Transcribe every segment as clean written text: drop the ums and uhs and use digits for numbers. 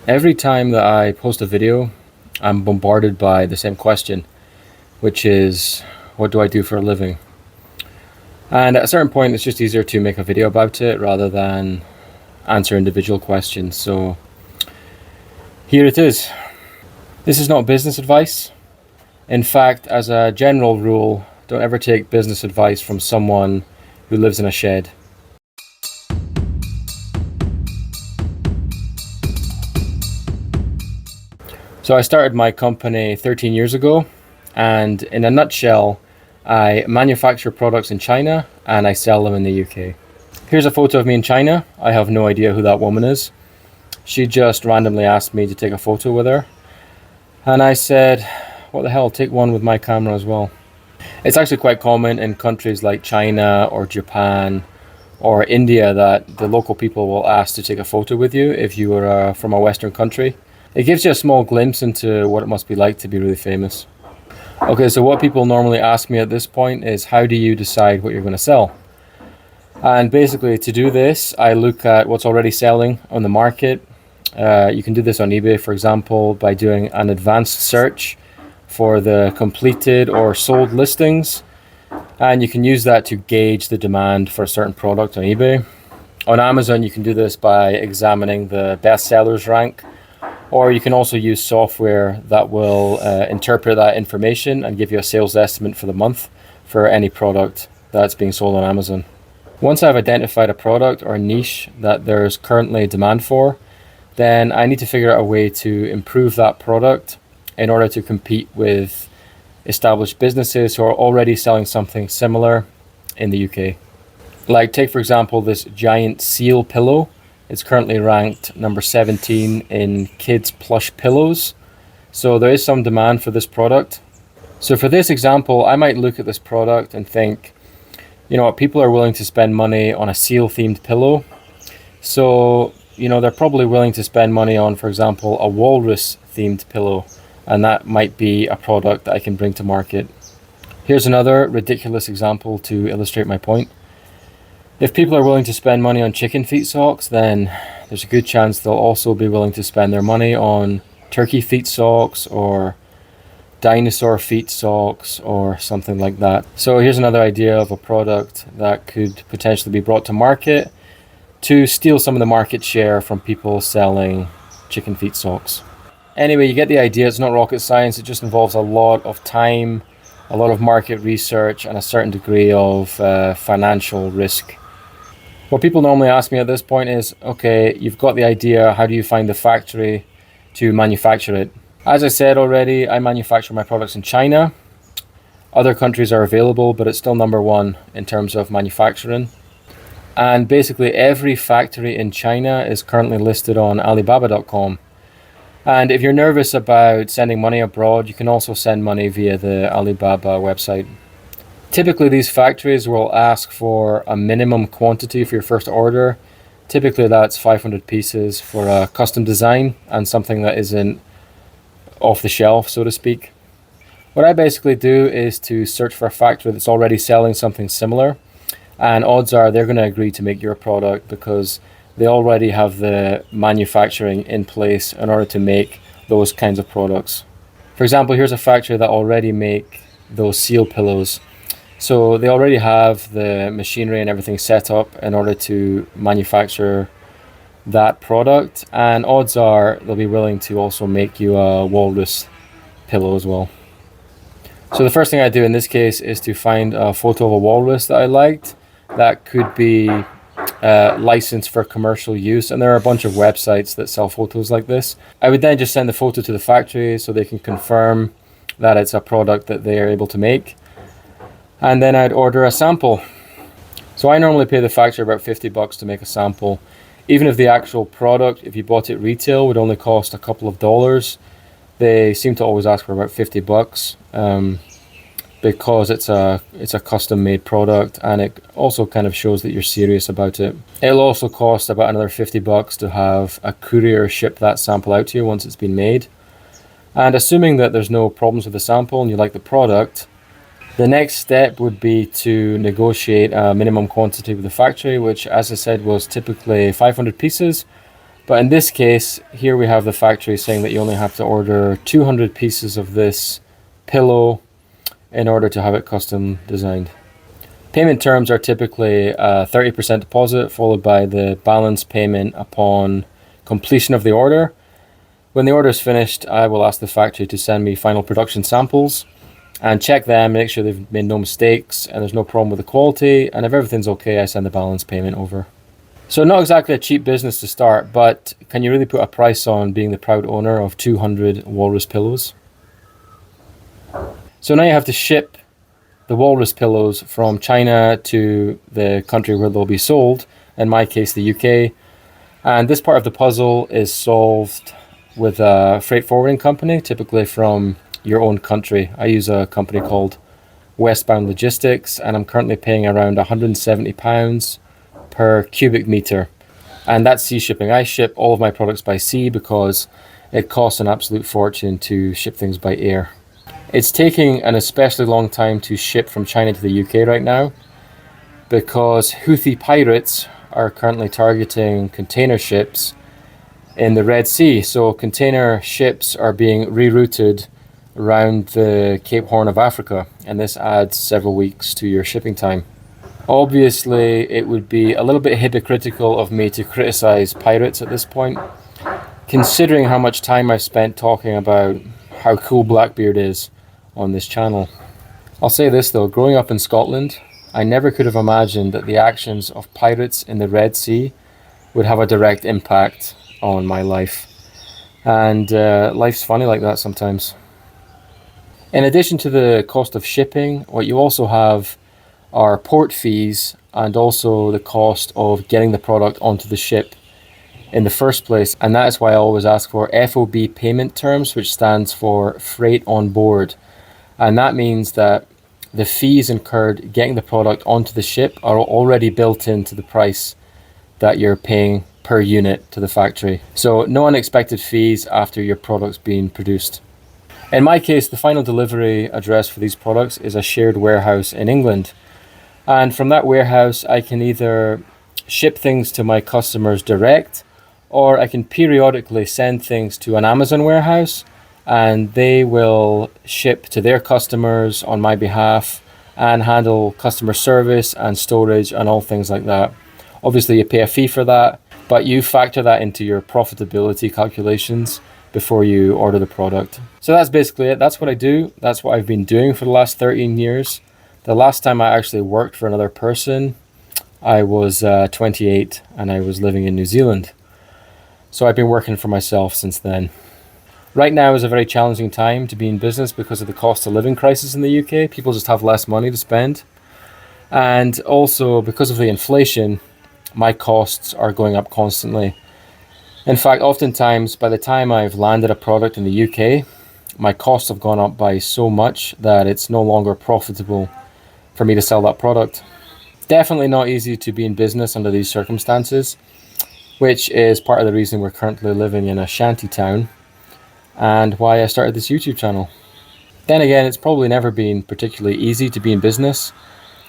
Every time that I post a video, I'm bombarded by the same question, which is, what do I do for a living? And at a certain point, it's just easier to make a video about it rather than answer individual questions. So here it is. This is not business advice. In fact, as a general rule, don't ever take business advice from someone who lives in a shed. So I started my company 13 years ago, and in a nutshell, I manufacture products in China and I sell them in the UK. Here's a photo of me in China. I have no idea who that woman is. She just randomly asked me to take a photo with her. And I said, what the hell, take one with my camera as well. It's actually quite common in countries like China or Japan or India that the local people will ask to take a photo with you if you are from a Western country. It gives you a small glimpse into what it must be like to be really famous. Okay, so what people normally ask me at this point is, how do you decide what you're going to sell? And basically, to do this, I look at what's already selling on the market. You can do this on eBay, for example, by doing an advanced search for the completed or sold listings. And you can use that to gauge the demand for a certain product on eBay. On Amazon, you can do this by examining the best sellers rank. Or you can also use software that will interpret that information and give you a sales estimate for the month for any product that's being sold on Amazon. Once I've identified a product or a niche that there's currently demand for, then I need to figure out a way to improve that product in order to compete with established businesses who are already selling something similar in the UK. Like, take for example this giant seal pillow. It's currently ranked number 17 in kids plush pillows. So there is some demand for this product. So for this example, I might look at this product and think, you know what, people are willing to spend money on a seal themed pillow. So, you know, they're probably willing to spend money on, for example, a walrus themed pillow. And that might be a product that I can bring to market. Here's another ridiculous example to illustrate my point. If people are willing to spend money on chicken feet socks, then there's a good chance they'll also be willing to spend their money on turkey feet socks or dinosaur feet socks or something like that. So here's another idea of a product that could potentially be brought to market to steal some of the market share from people selling chicken feet socks. Anyway, you get the idea. It's not rocket science. It just involves a lot of time, a lot of market research, and a certain degree of financial risk. What people normally ask me at this point is, okay, you've got the idea, how do you find the factory to manufacture it? As I said already, I manufacture my products in China. Other countries are available, but it's still number one in terms of manufacturing. And basically every factory in China is currently listed on Alibaba.com. And if you're nervous about sending money abroad, you can also send money via the Alibaba website. Typically, these factories will ask for a minimum quantity for your first order. Typically, that's 500 pieces for a custom design and something that isn't off the shelf, so to speak. What I basically do is to search for a factory that's already selling something similar. And odds are they're going to agree to make your product because they already have the manufacturing in place in order to make those kinds of products. For example, here's a factory that already make those seal pillows. So they already have the machinery and everything set up in order to manufacture that product. And odds are they'll be willing to also make you a walrus pillow as well. So the first thing I do in this case is to find a photo of a walrus that I liked that could be licensed for commercial use, and there are a bunch of websites that sell photos like this. I would then just send the photo to the factory so they can confirm that it's a product that they are able to make, and then I'd order a sample. So I normally pay the factory about $50 to make a sample. Even if the actual product, if you bought it retail, would only cost a couple of dollars, they seem to always ask for about $50. Because it's a custom made product, and it also kind of shows that you're serious about it. It'll also cost about another $50 to have a courier ship that sample out to you once it's been made. And assuming that there's no problems with the sample and you like the product, the next step would be to negotiate a minimum quantity with the factory, which, as I said, was typically 500 pieces But in this case, here we have the factory saying that you only have to order 200 pieces of this pillow in order to have it custom designed. Payment terms are typically a 30% deposit followed by the balance payment upon completion of the order. When the order is finished, I will ask the factory to send me final production samples and check them, make sure they've made no mistakes and there's no problem with the quality, and if everything's okay, I send the balance payment over. So not exactly a cheap business to start, but can you really put a price on being the proud owner of 200 walrus pillows? So now you have to ship the walrus pillows from China to the country where they'll be sold, in my case the UK, and this part of the puzzle is solved with a freight forwarding company, typically from your own country. I use a company called Westbound Logistics, and I'm currently paying around £170 per cubic meter, and that's sea shipping. I ship all of my products by sea because it costs an absolute fortune to ship things by air. It's taking an especially long time to ship from China to the UK right now because Houthi pirates are currently targeting container ships in the Red Sea. So container ships are being rerouted around the Cape Horn of Africa, and this adds several weeks to your shipping time. Obviously, it would be a little bit hypocritical of me to criticize pirates at this point, considering how much time I've spent talking about how cool Blackbeard is on this channel. I'll say this though, growing up in Scotland, I never could have imagined that the actions of pirates in the Red Sea would have a direct impact on my life. And life's funny like that sometimes. In addition to the cost of shipping, what you also have are port fees and also the cost of getting the product onto the ship in the first place. And that is why I always ask for FOB payment terms, which stands for freight on board. And that means that the fees incurred getting the product onto the ship are already built into the price that you're paying per unit to the factory. So no unexpected fees after your product's being produced. In my case, the final delivery address for these products is a shared warehouse in England. And from that warehouse, I can either ship things to my customers direct, or I can periodically send things to an Amazon warehouse and they will ship to their customers on my behalf and handle customer service and storage and all things like that. Obviously, you pay a fee for that, but you factor that into your profitability calculations before you order the product. So that's basically it. That's what I do. That's what I've been doing for the last 13 years. The last time I actually worked for another person, I was 28 and I was living in New Zealand. So I've been working for myself since then. Right now is a very challenging time to be in business because of the cost of living crisis in the UK. People just have less money to spend. And also because of the inflation, my costs are going up constantly. In fact, oftentimes by the time I've landed a product in the UK, my costs have gone up by so much that it's no longer profitable for me to sell that product. Definitely not easy to be in business under these circumstances, which is part of the reason we're currently living in a shanty town and why I started this YouTube channel. Then again, it's probably never been particularly easy to be in business,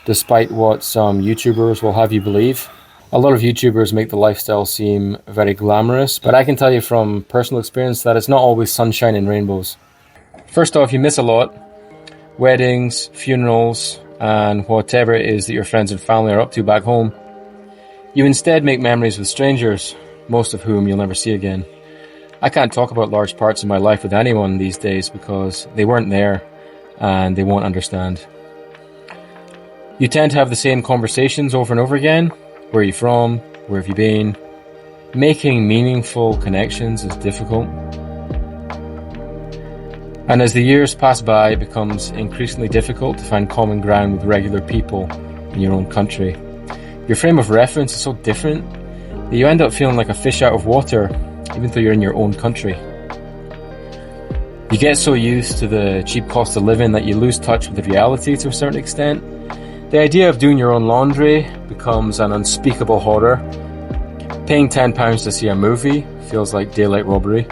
despite what some YouTubers will have you believe. A lot of YouTubers make the lifestyle seem very glamorous, but I can tell you from personal experience that it's not always sunshine and rainbows. First off, you miss a lot. Weddings, funerals, and whatever it is that your friends and family are up to back home. You instead make memories with strangers, most of whom you'll never see again. I can't talk about large parts of my life with anyone these days because they weren't there and they won't understand. You tend to have the same conversations over and over again. Where are you from? Where have you been? Making meaningful connections is difficult. And as the years pass by, it becomes increasingly difficult to find common ground with regular people in your own country. Your frame of reference is so different that you end up feeling like a fish out of water, even though you're in your own country. You get so used to the cheap cost of living that you lose touch with the reality to a certain extent. The idea of doing your own laundry becomes an unspeakable horror. Paying £10 to see a movie feels like daylight robbery.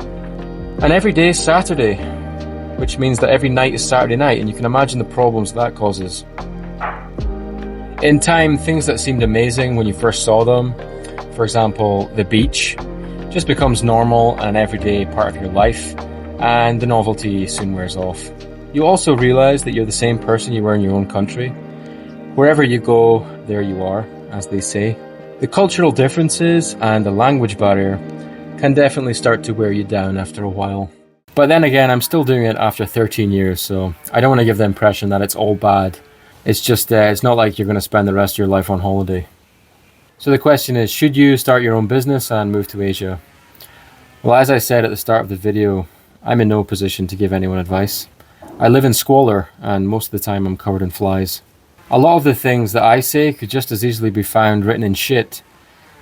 And every day is Saturday, which means that every night is Saturday night, and you can imagine the problems that causes. In time, things that seemed amazing when you first saw them, for example, the beach, just becomes normal and an everyday part of your life, and the novelty soon wears off. You also realize that you're the same person you were in your own country. Wherever you go, there you are, as they say. The cultural differences and the language barrier can definitely start to wear you down after a while. But then again, I'm still doing it after 13 years, so I don't want to give the impression that it's all bad. It's just, it's not like you're going to spend the rest of your life on holiday. So the question is, should you start your own business and move to Asia? Well, as I said at the start of the video, I'm in no position to give anyone advice. I live in squalor, and most of the time I'm covered in flies. A lot of the things that I say could just as easily be found written in shit,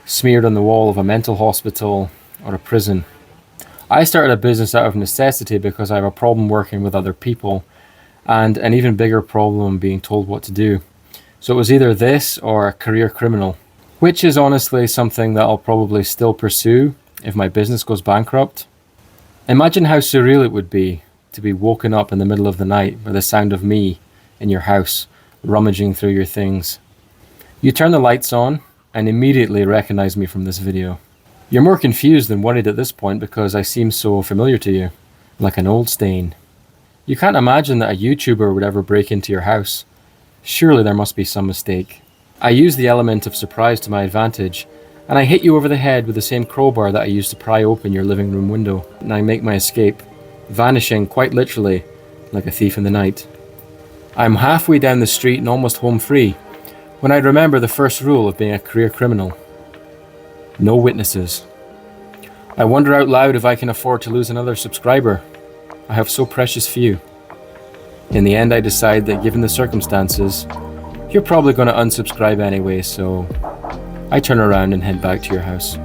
smeared on the wall of a mental hospital or a prison. I started a business out of necessity because I have a problem working with other people, and an even bigger problem being told what to do. So it was either this or a career criminal, which is honestly something that I'll probably still pursue if my business goes bankrupt. Imagine how surreal it would be to be woken up in the middle of the night by the sound of me in your house, rummaging through your things. You turn the lights on and immediately recognize me from this video. You're more confused than worried at this point because I seem so familiar to you, like an old stain. You can't imagine that a YouTuber would ever break into your house. Surely there must be some mistake. I use the element of surprise to my advantage, and I hit you over the head with the same crowbar that I used to pry open your living room window, and I make my escape, vanishing quite literally like a thief in the night. I'm halfway down the street and almost home free when I remember the first rule of being a career criminal. No witnesses. I wonder out loud if I can afford to lose another subscriber. I have so precious few. In the end, I decide that given the circumstances, you're probably going to unsubscribe anyway, so I turn around and head back to your house.